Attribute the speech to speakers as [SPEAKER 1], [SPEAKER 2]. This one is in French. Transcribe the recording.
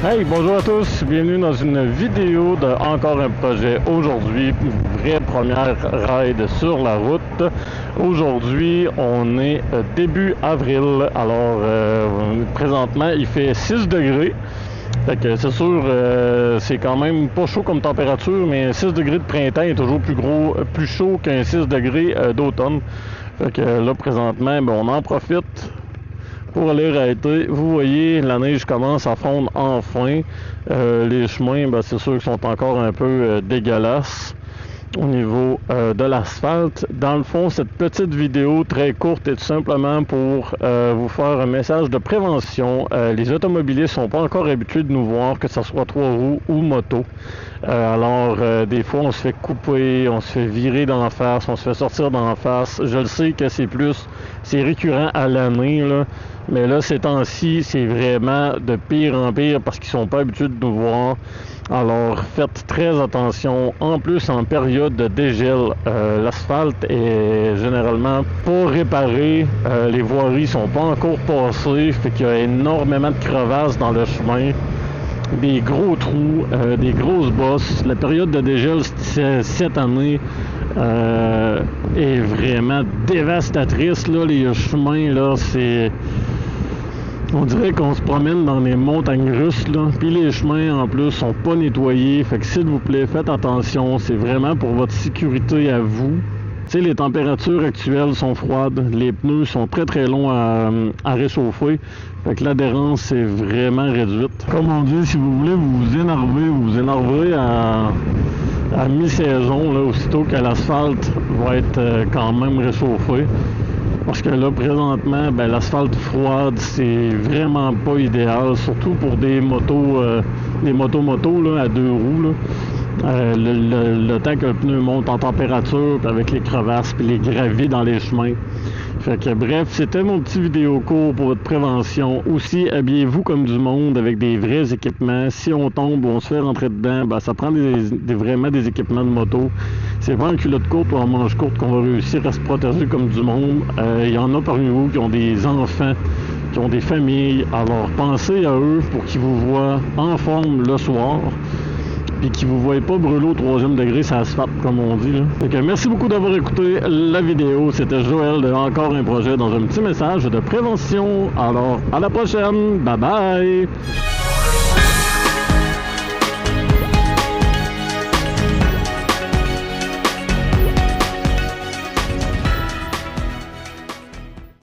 [SPEAKER 1] Hey, bonjour à tous, bienvenue dans une vidéo de encore un projet aujourd'hui, vraie première ride sur la route. Aujourd'hui, on est début avril, alors présentement il fait 6 degrés. Fait que c'est sûr, c'est quand même pas chaud comme température, mais 6 degrés de printemps est toujours plus chaud qu'un 6 degrés d'automne. Fait que là, présentement, on en profite pour aller rider. Vous voyez, la neige commence à fondre enfin. Les chemins, c'est sûr qu'ils sont encore un peu dégueulasses au niveau de l'asphalte. Dans le fond, cette petite vidéo très courte est tout simplement pour vous faire un message de prévention. Les automobilistes sont pas encore habitués de nous voir, que ce soit 3 roues ou moto. Alors, des fois, on se fait couper, on se fait virer d'en face, on se fait sortir d'en face. Je le sais que c'est récurrent à l'année, là. Mais là, ces temps-ci, c'est vraiment de pire en pire parce qu'ils sont pas habitués de nous voir. Alors, faites très attention. En plus, en période de dégel, l'asphalte est généralement pas réparé. Les voiries sont pas encore passées. Fait qu'il y a énormément de crevasses dans le chemin. Des gros trous, des grosses bosses. La période de dégel cette année est vraiment dévastatrice. Là, les chemins, là, c'est... On dirait qu'on se promène dans les montagnes russes, là. Puis les chemins, en plus, sont pas nettoyés. Fait que s'il vous plaît, faites attention. C'est vraiment pour votre sécurité à vous. Tu sais, les températures actuelles sont froides. Les pneus sont très très longs à réchauffer. Fait que l'adhérence est vraiment réduite. Comme on dit, si vous voulez vous énerver à mi-saison, là, aussitôt que l'asphalte va être quand même réchauffé. Parce que là, présentement, l'asphalte froide, c'est vraiment pas idéal, surtout pour des motos, là, à 2 roues, là. Le temps que le pneu monte en température, puis avec les crevasses, puis les graviers dans les chemins. Fait que bref, c'était mon petit vidéo court pour votre prévention. Aussi, habillez-vous comme du monde avec des vrais équipements. Si on tombe ou on se fait rentrer dedans, ça prend vraiment des équipements de moto. C'est pas en culotte courte ou en manche courte qu'on va réussir à se protéger comme du monde. Il y en a parmi vous qui ont des enfants, qui ont des familles. Alors pensez à eux pour qu'ils vous voient en forme le soir. Puis qui vous voient pas brûler au 3e degré sur l'asphalte, comme on dit, là. Donc, merci beaucoup d'avoir écouté la vidéo. C'était Joël de Encore un projet dans un petit message de prévention. Alors, à la prochaine. Bye bye!